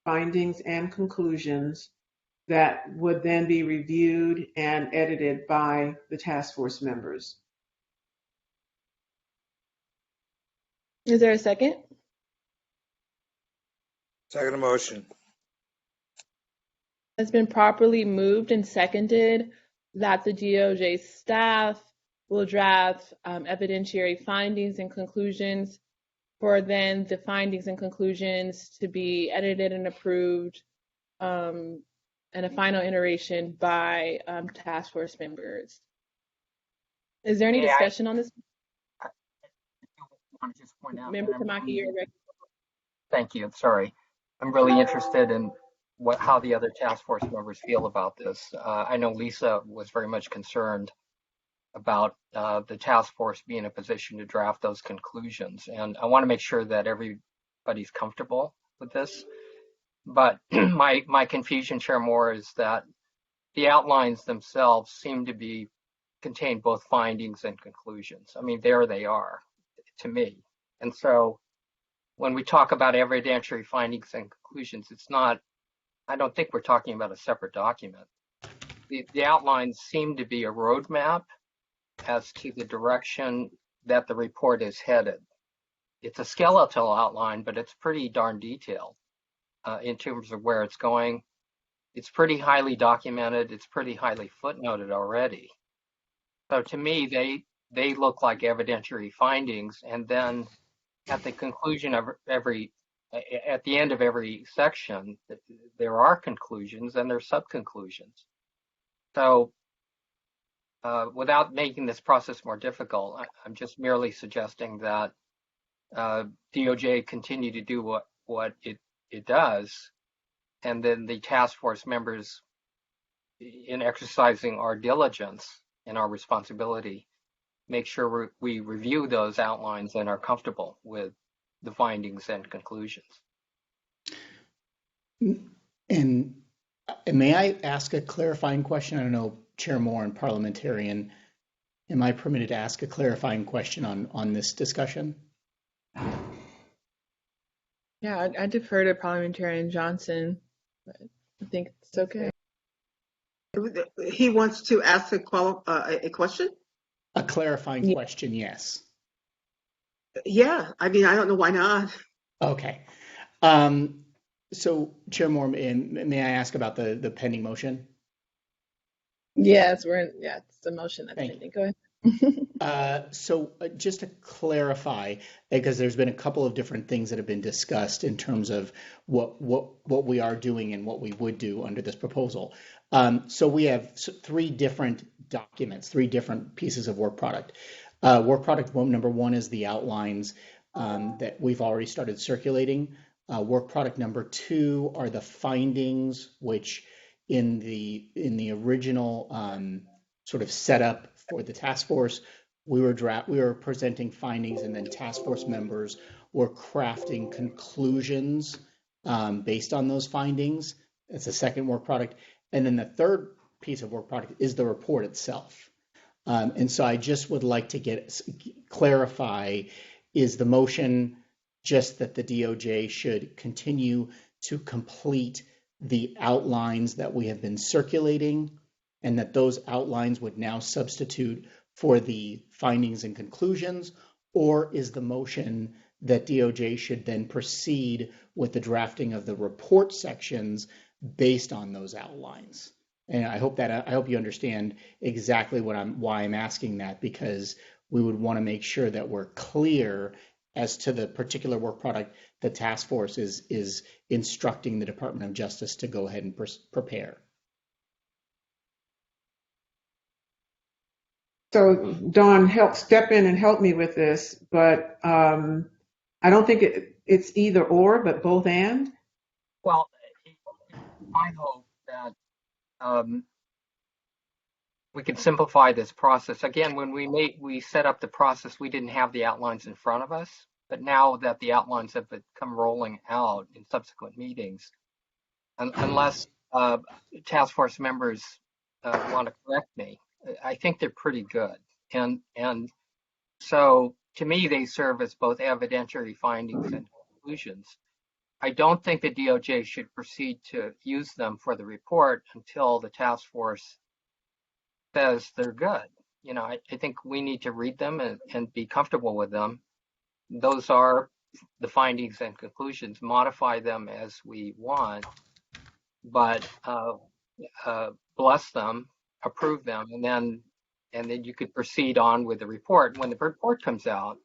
findings and conclusions that would then be reviewed and edited by the task force members. Is there a second? Second motion. It's been properly moved and seconded that the DOJ staff will draft evidentiary findings and conclusions for then the findings and conclusions to be edited and approved and a final iteration by task force members. Is there any discussion on this? I want to just point out. Member Tamaki, you're right. Thank you. Sorry. I'm really interested in how the other task force members feel about this. I know Lisa was very much concerned about the task force being in a position to draft those conclusions. And I want to make sure that everybody's comfortable with this. But my confusion, Chair Moore, is that the outlines themselves seem to contain both findings and conclusions. I mean, there they are to me. And so when we talk about evidentiary findings and conclusions, I don't think we're talking about a separate document. The outlines seem to be a roadmap as to the direction that the report is headed. It's a skeletal outline, but it's pretty darn detailed in terms of where it's going. It's pretty highly documented. It's pretty highly footnoted already. So to me, they look like evidentiary findings, and then at the conclusion of at the end of every section, there are conclusions and there are sub-conclusions. So without making this process more difficult, I'm just merely suggesting that DOJ continue to do what it does, and then the task force members, in exercising our diligence and our responsibility, make sure we review those outlines and are comfortable with the findings and conclusions. And may I ask a clarifying question? I don't know, Chair Moore and Parliamentarian, am I permitted to ask a clarifying question on this discussion? Yeah, I defer to Parliamentarian Johnson, but I think it's okay. He wants to ask a question? A clarifying question, yes. Yeah, I mean, I don't know why not. Okay. So, Chair Moore, may I ask about the pending motion? Yes, it's the motion that's pending. Go ahead. So just to clarify, because there's been a couple of different things that have been discussed in terms of what we are doing and what we would do under this proposal. So we have three different documents, three different pieces of work product. Work product number one is the outlines that we've already started circulating. Work product number two are the findings, which in the original sort of setup for the task force, we were presenting findings, and then task force members were crafting conclusions based on those findings. That's the second work product. And then the third piece of work product is the report itself. And so I just would like to clarify, is the motion just that the DOJ should continue to complete the outlines that we have been circulating, and that those outlines would now substitute for the findings and conclusions? Or is the motion that DOJ should then proceed with the drafting of the report sections based on those outlines? And I hope you understand exactly why I'm asking that, because we would want to make sure that we're clear as to the particular work product the task force is instructing the Department of Justice to go ahead and prepare. So Dawn, step in and help me with this, but I don't think it's either or, but both and. Well, I hope that we can simplify this process. Again, when we set up the process, we didn't have the outlines in front of us, but now that the outlines have come rolling out in subsequent meetings, unless task force members want to correct me, I think they're pretty good. And so to me, they serve as both evidentiary findings and conclusions. I don't think the DOJ should proceed to use them for the report until the task force says they're good. I think we need to read them and be comfortable with them. Those are the findings and conclusions, modify them as we want, but bless them, approve them, and then you could proceed on with the report. When the report comes out,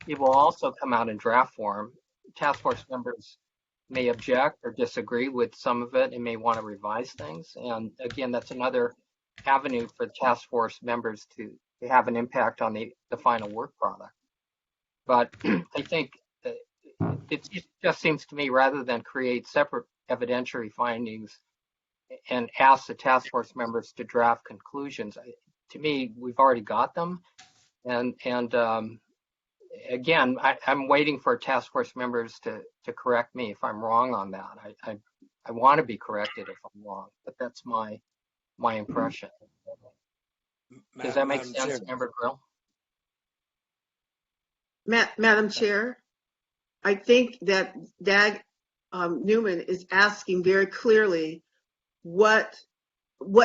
it will also come out in draft form. Task force members may object or disagree with some of it and may want to revise things. And again, that's another avenue for the task force members to have an impact on the final work product. But I think it just seems to me, rather than create separate evidentiary findings and ask the task force members to draft conclusions, to me, we've already got them. And again, I'm waiting for task force members to correct me if I'm wrong on that. I want to be corrected if I'm wrong, but that's my impression. Does that make sense, Member Grill? Madam Chair, I think that Dag Newman is asking very clearly what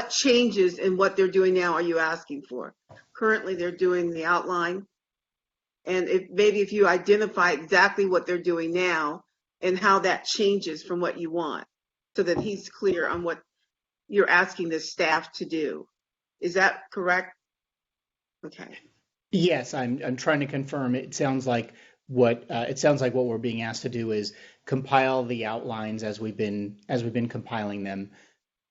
changes in what they're doing now are you asking for? Currently, they're doing the outline. And if you identify exactly what they're doing now and how that changes from what you want, so that he's clear on what you're asking the staff to do. Is that correct? Okay. Yes, I'm trying to confirm. It sounds like what we're being asked to do is compile the outlines as we've been compiling them.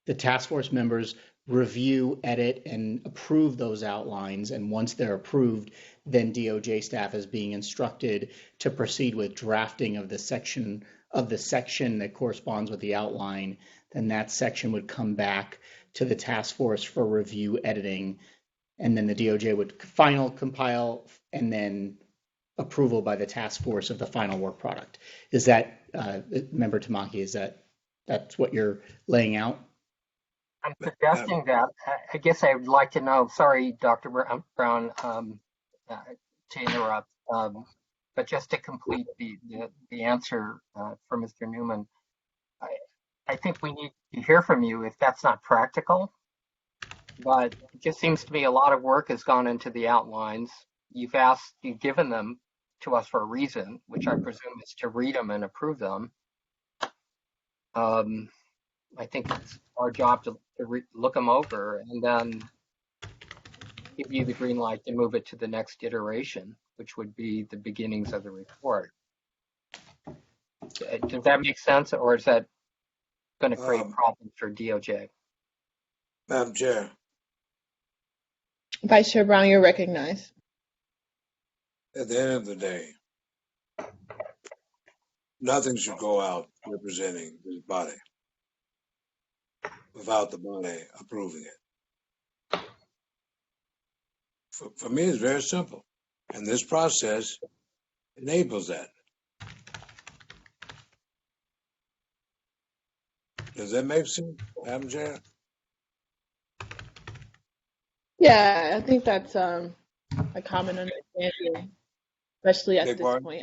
The task force members review, edit, and approve those outlines, and once they're approved, then DOJ staff is being instructed to proceed with drafting of the section that corresponds with the outline. Then that section would come back to the task force for review, editing, and then the DOJ would compile, and then approval by the task force of the final work product. Is that, Member Tamaki, that's what you're laying out? I'm suggesting that. I guess I would like to know, sorry, Dr. Brown, to interrupt, but just to complete the answer for Mr. Newman, I think we need to hear from you if that's not practical. But it just seems to me a lot of work has gone into the outlines. You've given them to us for a reason, which I presume is to read them and approve them. I think it's our job to look them over and then give you the green light to move it to the next iteration, which would be the beginnings of the report. Does that make sense, or is that going to create problems for DOJ? Madam Chair. Vice Chair Brown, you're recognized. At the end of the day, nothing should go out representing this body without the body approving it. For me, it's very simple. And this process enables that. Does that make sense, Madam Chair? Yeah, I think that's a common understanding, especially at this point.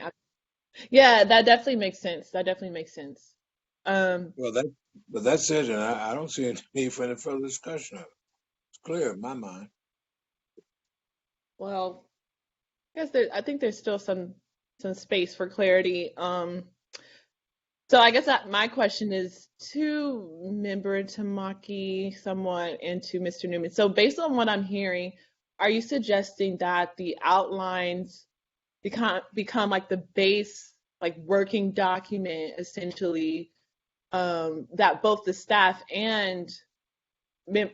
Yeah, that definitely makes sense. But that's it, and I don't see any need for any further discussion of it. It's clear in my mind. Well, I think there's still some space for clarity. So I guess my question is to Member Tamaki somewhat and to Mr. Newman. So based on what I'm hearing, are you suggesting that the outlines become like the base, like working document essentially, that both the staff and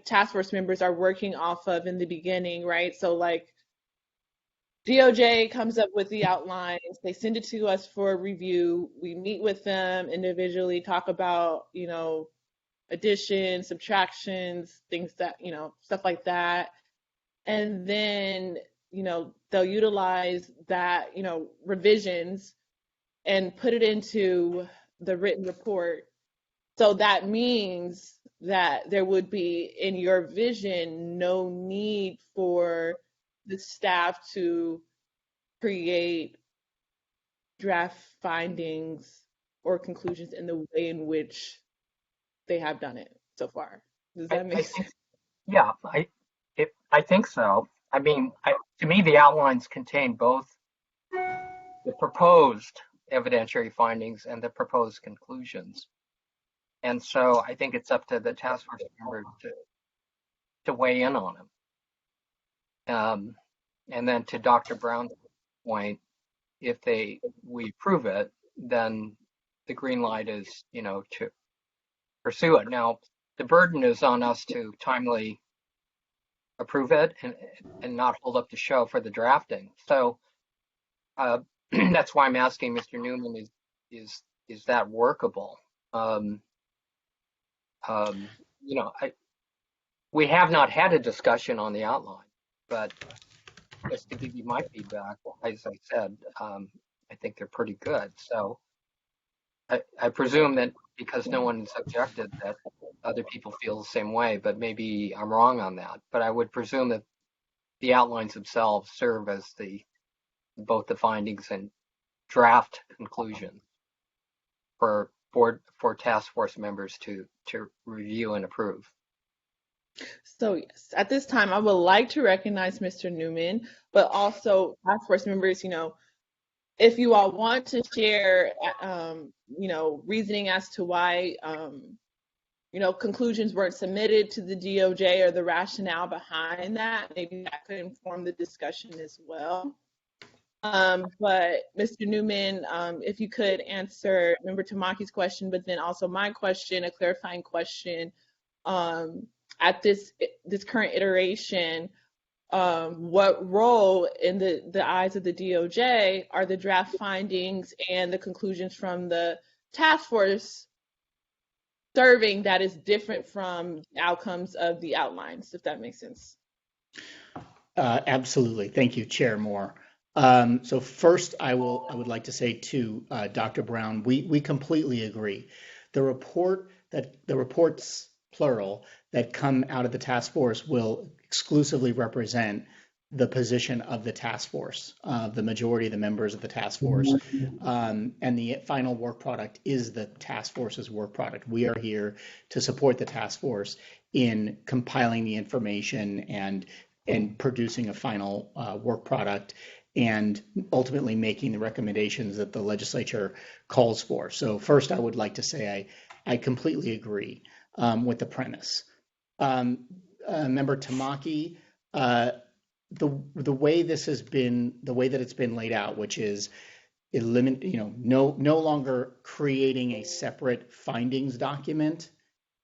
task force members are working off of in the beginning, right? So like DOJ comes up with the outlines, they send it to us for review, we meet with them individually, talk about, additions, subtractions, things that, stuff like that. And then, they'll utilize that, revisions and put it into the written report. So that means that there would be, in your vision, no need for the staff to create draft findings or conclusions in the way in which they have done it so far. Does that I make sense? think, yeah, I think so. I mean, to me, the outlines contain both the proposed evidentiary findings and the proposed conclusions. And so I think it's up to the task force members to weigh in on them. And then to Dr. Brown's point, if we approve it, then the green light is, to pursue it. Now, the burden is on us to timely approve it and not hold up the show for the drafting. So that's why I'm asking Mr. Newman, is that workable? We have not had a discussion on the outline, but just to give you my feedback, as I said, I think they're pretty good. So I presume that because no one has objected, that other people feel the same way, but maybe I'm wrong on that. But I would presume that the outlines themselves serve as both the findings and draft conclusion for task force members to review and approve. So yes, at this time, I would like to recognize Mr. Newman, but also task force members, if you all want to share, reasoning as to why, conclusions weren't submitted to the DOJ or the rationale behind that, maybe that could inform the discussion as well. But Mr. Newman, if you could answer Member Tamaki's question, but then also my question, a clarifying question, at this current iteration, what role in the eyes of the DOJ are the draft findings and the conclusions from the task force serving that is different from the outcomes of the outlines, if that makes sense? Absolutely. Thank you, Chair Moore. So first, I would like to say to Dr. Brown, we completely agree. The reports, plural, that come out of the task force will exclusively represent the position of the task force, the majority of the members of the task force, and the final work product is the task force's work product. We are here to support the task force in compiling the information and producing a final work product and ultimately making the recommendations that the legislature calls for. So first, I would like to say I completely agree with the premise. Member Tamaki, the way this has been, the way that it's been laid out, which is no longer creating a separate findings document,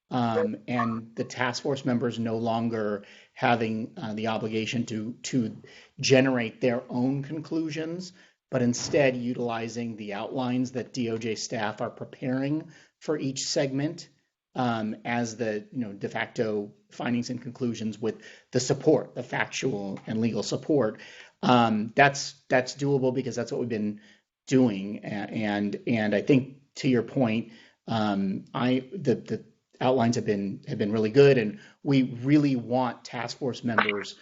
and the task force members no longer having the obligation to generate their own conclusions, but instead utilizing the outlines that DOJ staff are preparing for each segment as the de facto findings and conclusions with the support, the factual and legal support. That's doable because that's what we've been doing, and I think to your point, the outlines have been really good, and we really want task force members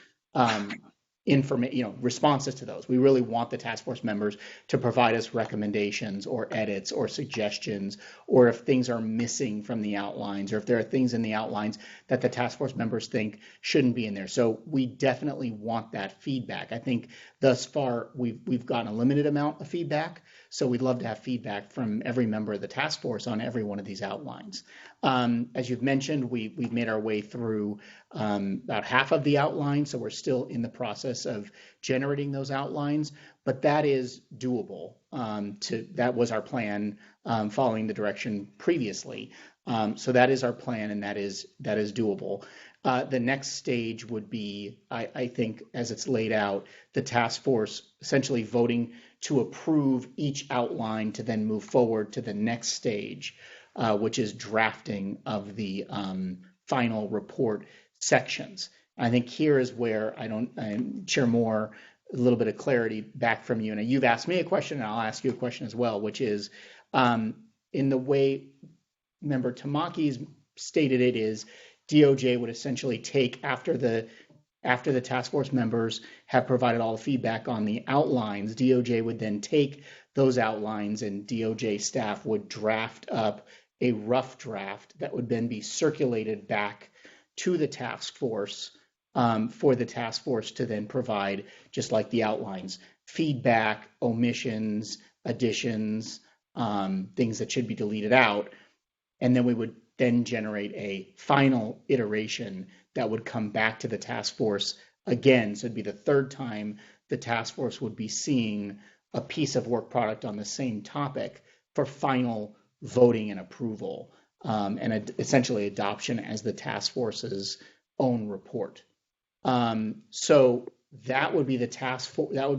responses to those. We really want the task force members to provide us recommendations or edits or suggestions, or if things are missing from the outlines, or if there are things in the outlines that the task force members think shouldn't be in there. So we definitely want that feedback. I think thus far we've gotten a limited amount of feedback, so we'd love to have feedback from every member of the task force on every one of these outlines. As you've mentioned, we've made our way through about half of the outlines, so we're still in the process of generating those outlines, but that is doable. That was our plan following the direction previously. So that is our plan, and that is doable. The next stage would be, I think, as it's laid out, the task force essentially voting to approve each outline to then move forward to the next stage, which is drafting of the final report sections. I think here is where Chair Moore, a little bit of clarity back from you. And you've asked me a question, and I'll ask you a question as well, which is in the way Member Tamaki's stated it is, DOJ would essentially take, after the after the task force members have provided all the feedback on the outlines, DOJ would then take those outlines and DOJ staff would draft up a rough draft that would then be circulated back to the task force for the task force to then provide, just like the outlines, feedback, omissions, additions, things that should be deleted out. And then we would then generate a final iteration that would come back to the task force again. So it'd be the third time the task force would be seeing a piece of work product on the same topic for final voting and approval, and essentially adoption as the task force's own report. So that would be the task force. That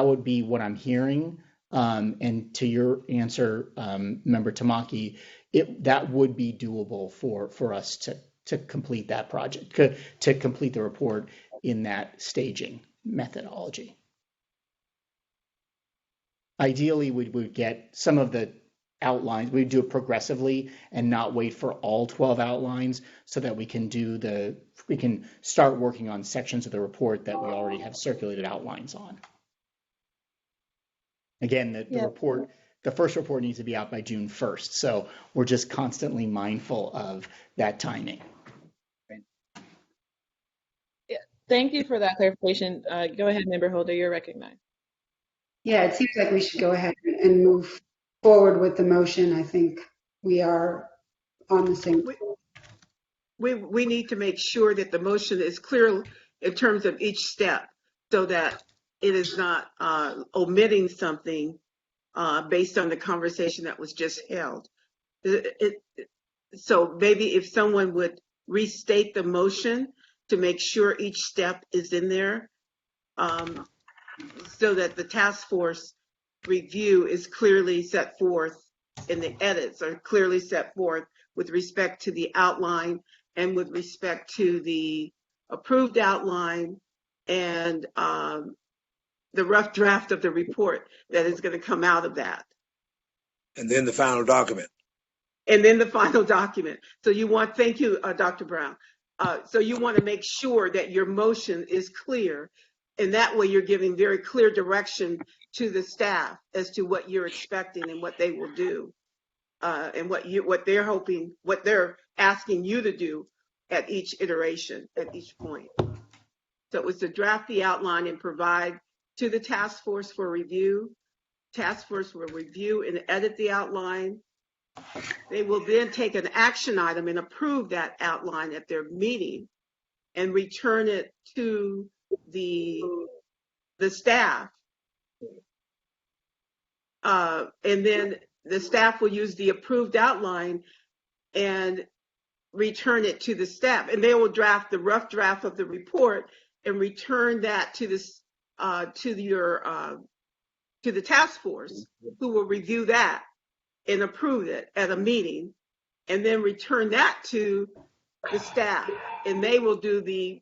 would be what I'm hearing. And to your answer, Member Tamaki, that would be doable for us to complete that project, to complete the report in that staging methodology. Ideally, we would get some of the outlines, we'd do it progressively and not wait for all 12 outlines, so that we can start working on sections of the report that we already have circulated outlines on. Again, the first report needs to be out by June 1st. So we're just constantly mindful of that timing. Yeah, thank you for that clarification. Go ahead, Member Holder, you're recognized. Yeah, it seems like we should go ahead and move forward with the motion. I think we are on the same. We need to make sure that the motion is clear in terms of each step, so that it is not omitting something based on the conversation that was just held. So maybe if someone would restate the motion to make sure each step is in there, so that the task force review is clearly set forth and the edits are clearly set forth with respect to the outline and with respect to the approved outline and the rough draft of the report that is going to come out of that. And then the final document. And then the final document. So thank you, Dr. Brown. So you want to make sure that your motion is clear, and that way you're giving very clear direction to the staff as to what you're expecting and what they will do, and what they're hoping, what they're asking you to do at each iteration, at each point. So it was to draft the outline and provide to the task force for review. Task force will review and edit the outline. They will then take an action item and approve that outline at their meeting and return it to the staff. And then the staff will use the approved outline and return it to the staff. And they will draft the rough draft of the report and return that to the task force, who will review that and approve it at a meeting, and then return that to the staff, and they will do the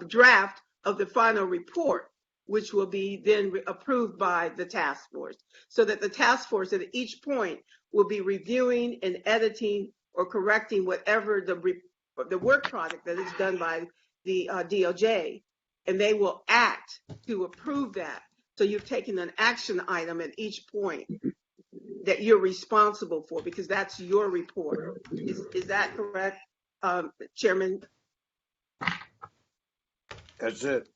draft of the final report, which will be then approved by the task force, so that the task force at each point will be reviewing and editing or correcting whatever the work product that is done by the DOJ, and they will act to approve that. So you've taken an action item at each point that you're responsible for, because that's your report. Is that correct, Chairman? That's it.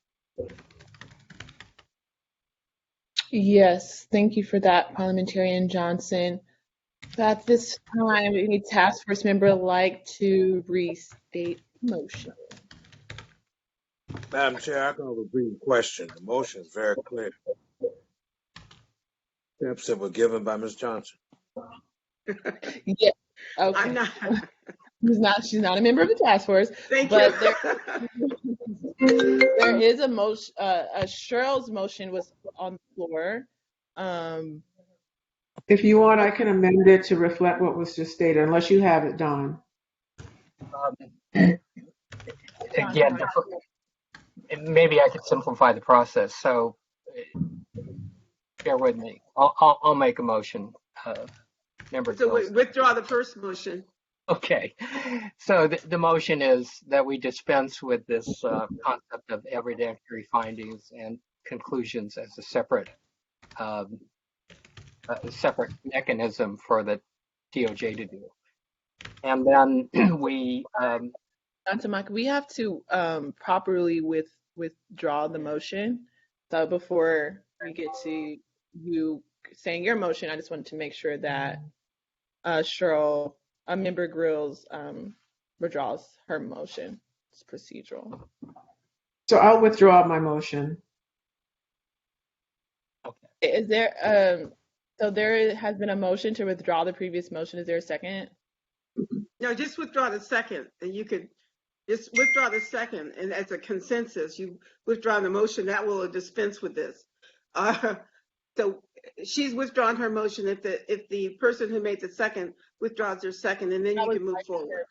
Yes, thank you for that, Parliamentarian Johnson. At this time, any task force member like to restate the motion? Madam Chair, I can have a brief question. The motion is very clear. Steps that were given by Ms. Johnson. Yeah. Okay. I'm not. She's not a member of the task force. Thank but you. There is a motion. Cheryl's motion was on the floor. If you want, I can amend it to reflect what was just stated, unless you have it, Don. Again, maybe I could simplify the process. So bear with me. I'll make a motion. So withdraw the first motion. Okay, so the motion is that we dispense with this concept of evidentiary findings and conclusions as um, a separate mechanism for the DOJ to do. And then we, Dr. Mike, we have to properly withdraw the motion. So before we get to you saying your motion, I just wanted to make sure that Cheryl, Member Grills, withdraws her motion. It's procedural. So I'll withdraw my motion. Is there so there has been a motion to withdraw the previous motion. Is there a second? No, just withdraw the second, and you could just withdraw the second, and as a consensus, you withdraw the motion, that will dispense with this. So she's withdrawn her motion. If the person who made the second withdraws their second, and then you can move forward.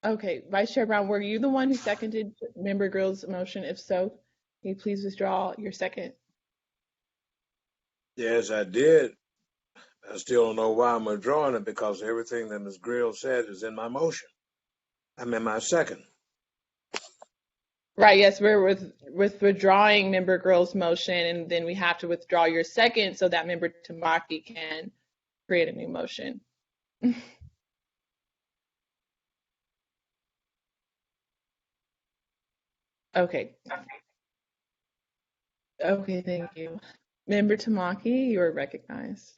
Okay, Vice Chair Brown, were you the one who seconded Member Grill's motion? If so, can you please withdraw your second? Yes, I did. I still don't know why I'm withdrawing it, because everything that Ms. Grill said is in my motion. I'm in my second. Right, yes, we're withdrawing Member Grill's motion, and then we have to withdraw your second so that Member Tamaki can create a new motion. Okay. Okay, thank you. Member Tamaki, you are recognized.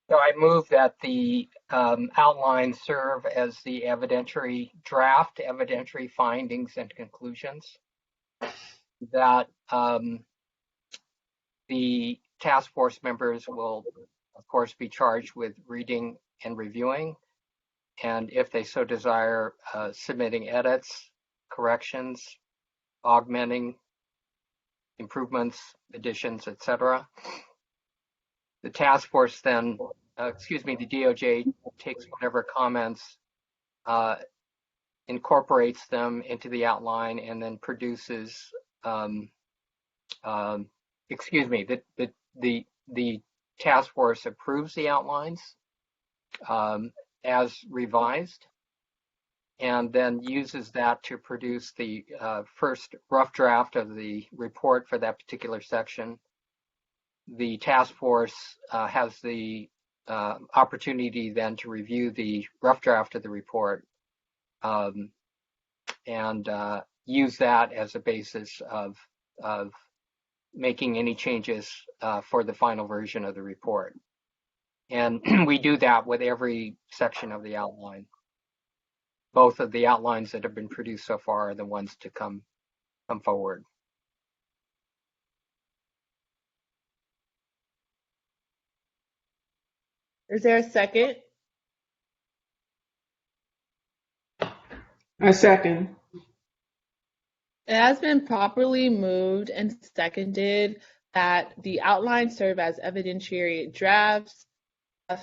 so I move that the outline serve as the evidentiary draft, evidentiary findings and conclusions. That the task force members will, of course, be charged with reading and reviewing, and if they so desire, submitting edits, corrections, augmenting, improvements, additions, etc. The task force then, the DOJ takes whatever comments, incorporates them into the outline, and then produces, the task force approves the outlines as revised, and then uses that to produce the first rough draft of the report for that particular section. The task force has the opportunity then to review the rough draft of the report and use that as a basis of making any changes for the final version of the report. And we do that with every section of the outline. Both of the outlines that have been produced so far are the ones to come forward. Is there a second? A second. It has been properly moved and seconded that the outlines serve as evidentiary drafts,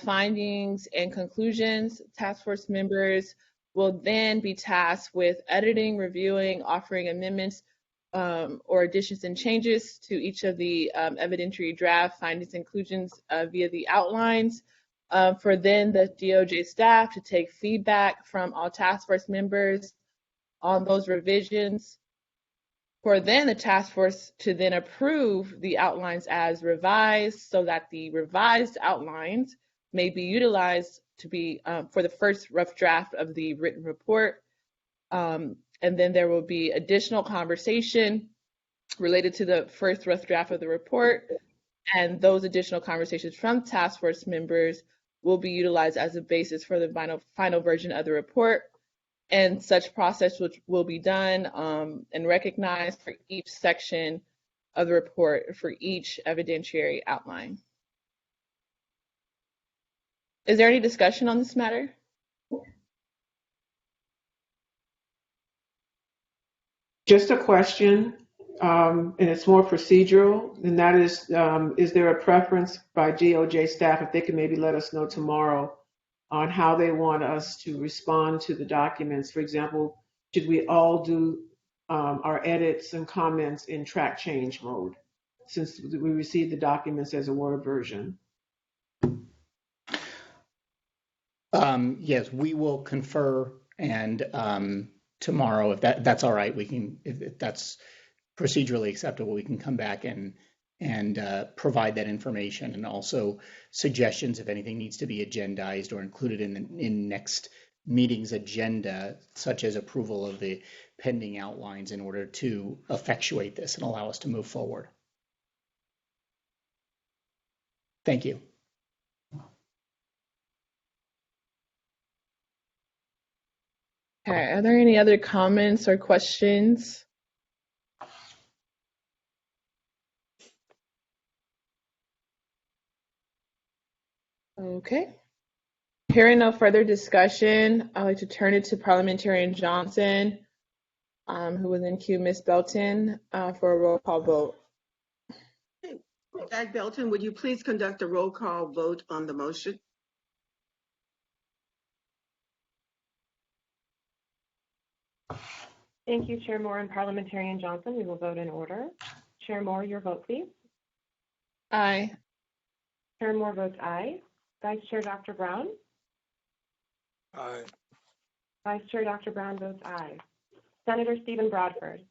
findings, and conclusions. Task force members will then be tasked with editing, reviewing, offering amendments or additions and changes to each of the evidentiary draft findings and conclusions via the outlines. For then the DOJ staff to take feedback from all task force members on those revisions. For then the task force to then approve the outlines as revised, so that the revised outlines may be utilized to be for the first rough draft of the written report. And then there will be additional conversation related to the first rough draft of the report. And those additional conversations from task force members will be utilized as a basis for the final version of the report. And such process will be done and recognized for each section of the report for each evidentiary outline. Is there any discussion on this matter? Just a question, and it's more procedural, and that is there a preference by DOJ staff, if they can maybe let us know tomorrow, on how they want us to respond to the documents? For example, should we all do our edits and comments in track change mode, since we received the documents as a Word version? Yes, we will confer, and tomorrow, if that's all right, we can, if that's procedurally acceptable, we can come back and provide that information, and also suggestions if anything needs to be agendized or included in next meeting's agenda, such as approval of the pending outlines in order to effectuate this and allow us to move forward. Thank you. Okay, are there any other comments or questions? Okay. Hearing no further discussion, I'd like to turn it to Parliamentarian Johnson, who was in queue, Ms. Belton, for a roll call vote. Dag Belton, would you please conduct a roll call vote on the motion? Thank you, Chair Moore and Parliamentarian Johnson. We will vote in order. Chair Moore, your vote, please. Aye. Chair Moore votes aye. Vice Chair Dr. Brown? Aye. Vice Chair Dr. Brown votes aye. Senator Stephen Bradford?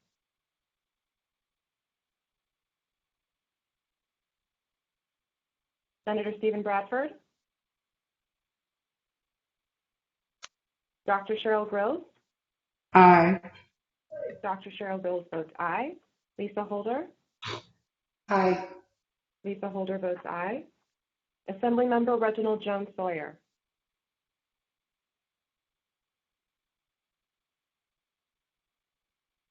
Senator Stephen Bradford? Dr. Cheryl Grills? Aye. Dr. Cheryl Grills votes aye. Lisa Holder? Aye. Lisa Holder votes aye. Assemblymember Reginald Jones Sawyer?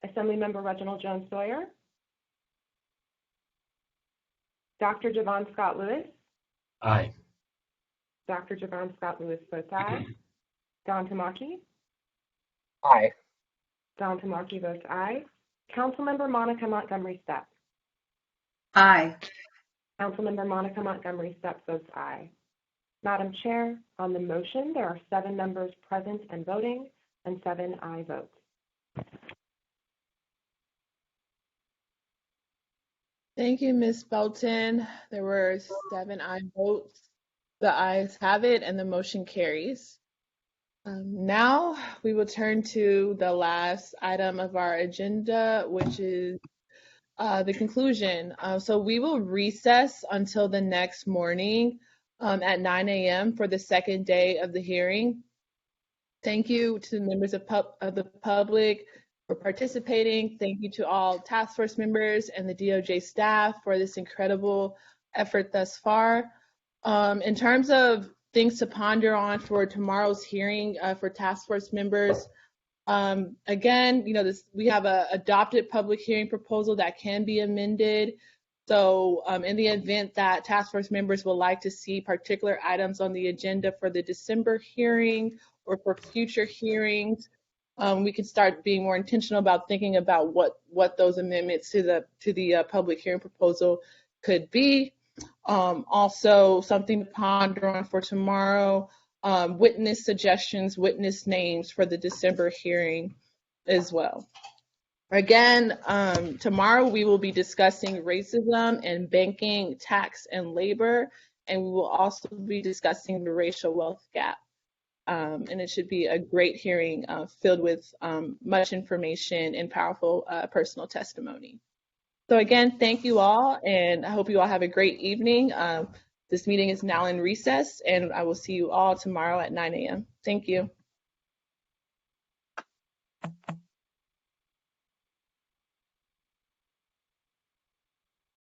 Assemblymember Reginald Jones Sawyer? Dr. Javon Scott Lewis? Aye. Dr. Javon Scott Lewis votes aye. Don Tamaki? Aye. Don Tamaki votes aye. Councilmember Monica Montgomery Stepp? Aye. Councilmember Monica Montgomery Stepp votes aye. Madam Chair, on the motion, there are 7 members present and voting and 7 aye votes. Thank you, Ms. Belton. There were 7 aye votes. The ayes have it, and the motion carries. Now we will turn to the last item of our agenda, which is the conclusion. So we will recess until the next morning at 9 a.m. for the second day of the hearing. Thank you to the members of the public for participating. Thank you to all task force members and the DOJ staff for this incredible effort thus far. In terms of things to ponder on for tomorrow's hearing for task force members, again, we have a adopted public hearing proposal that can be amended. So in the event that task force members would like to see particular items on the agenda for the December hearing or for future hearings, we can start being more intentional about thinking about what those amendments to the public hearing proposal could be. Also, something to ponder on for tomorrow, witness suggestions, witness names for the December hearing as well. Again, tomorrow we will be discussing racism and banking, tax, and labor, and we will also be discussing the racial wealth gap. And it should be a great hearing filled with much information and powerful personal testimony. So again, thank you all, and I hope you all have a great evening. This meeting is now in recess, and I will see you all tomorrow at 9 a.m. Thank you.